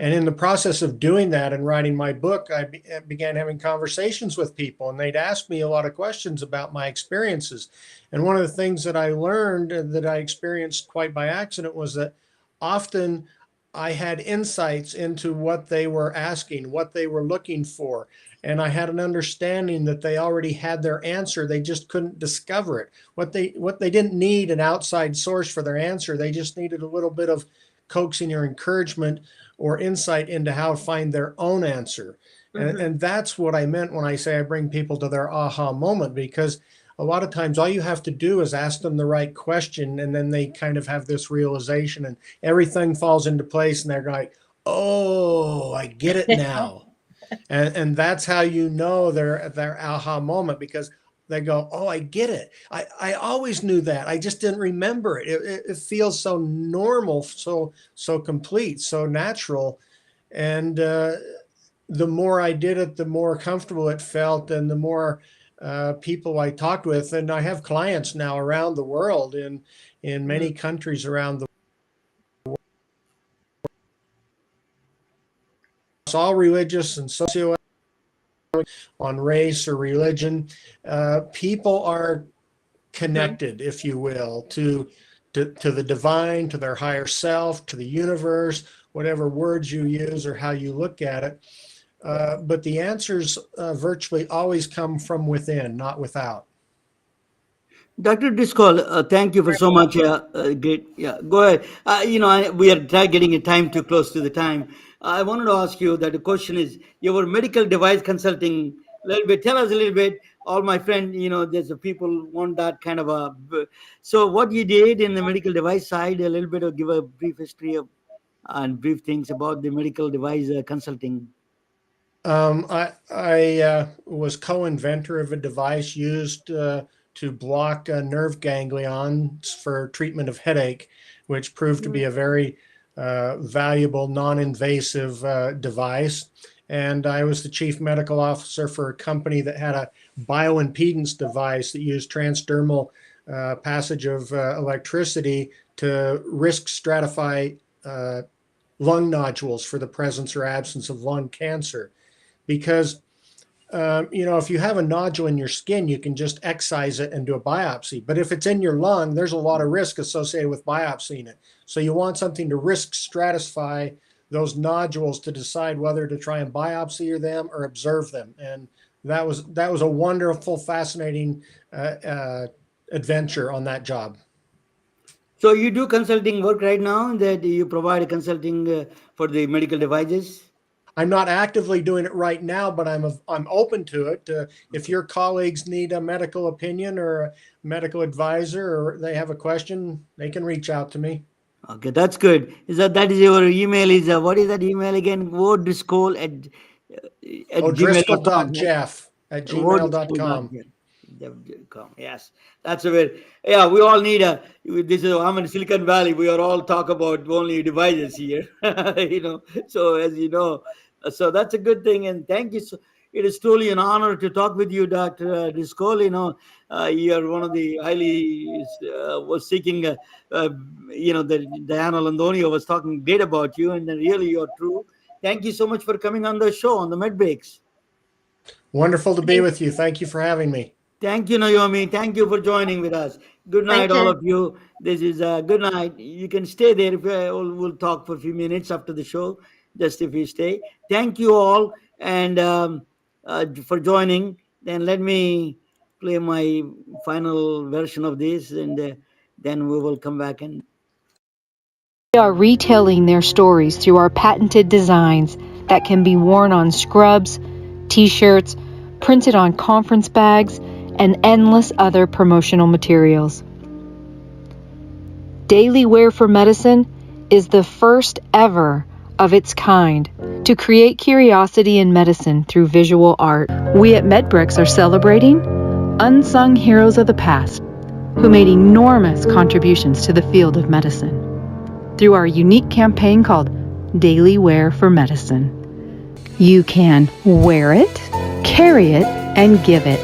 And in the process of doing that and writing my book, I began having conversations with people, and they'd ask me a lot of questions about my experiences. And one of the things that I learned that I experienced quite by accident was that often I had insights into what they were asking, what they were looking for. And I had an understanding that they already had their answer. They just couldn't discover it. What they didn't need an outside source for their answer. They just needed a little bit of coaxing or encouragement or insight into how to find their own answer. And that's what I meant when I say I bring people to their aha moment, because a lot of times all you have to do is ask them the right question, and then they kind of have this realization and everything falls into place, and they're like, oh, I get it now. And that's how you know they're at their aha moment, because they go, oh, I get it. I always knew that. I just didn't remember it. It feels so normal, so complete, so natural. And the more I did it, the more comfortable it felt, and the more people I talked with. And I have clients now around the world in many countries around the world. It's all religious and socio on race or religion. People are connected, if you will, to the divine, to their higher self, to the universe, whatever words you use or how you look at it. But the answers virtually always come from within, not without. Dr. Driscoll, thank you for so much. Great. Yeah, go ahead. We are getting a time too close to the time. I wanted to ask you that the question is your medical device consulting. A little bit. Tell us a little bit. All my friend, there's a people want that kind of a. So what you did in the medical device side, a little bit of give a brief history of and brief things about the medical device consulting. I was co-inventor of a device used to block nerve ganglions for treatment of headache, which proved to be a very valuable, non-invasive device. And I was the chief medical officer for a company that had a bioimpedance device that used transdermal passage of electricity to risk stratify lung nodules for the presence or absence of lung cancer. Because if you have a nodule in your skin, you can just excise it and do a biopsy. But if it's in your lung, there's a lot of risk associated with biopsying it. So you want something to risk stratify those nodules to decide whether to try and biopsy them or observe them. And that was a wonderful, fascinating adventure on that job. So you do consulting work right now, that you provide consulting for the medical devices? I'm not actively doing it right now, but I'm open to it. If your colleagues need a medical opinion or a medical advisor, or they have a question, they can reach out to me. Okay, that's good. That is your email? What is that email again? Driscoll at Driscoll.jeff@gmail.com. Yes, that's a very, yeah, we all need I'm in Silicon Valley. We are all talk about only devices here, so as you know, so that's a good thing. And thank you. It is truly an honor to talk with you, Dr. Driscoll. You are one of the highly was seeking, that Diana Landonia was talking great about you, and really you're true. Thank you so much for coming on the show on the Med Breaks. Wonderful to be with you. Thank you for having me. Thank you, Naomi. Thank you for joining with us. Good night, all of you. This is good night. You can stay there. If we'll talk for a few minutes after the show, just if you stay. Thank you all, and for joining. Then let me play my final version of this, and then we will come back and. We are retelling their stories through our patented designs that can be worn on scrubs, t-shirts, printed on conference bags, and endless other promotional materials. Daily Wear for Medicine is the first ever of its kind to create curiosity in medicine through visual art. We at MedBricks are celebrating unsung heroes of the past who made enormous contributions to the field of medicine through our unique campaign called Daily Wear for Medicine. You can wear it, carry it, and give it.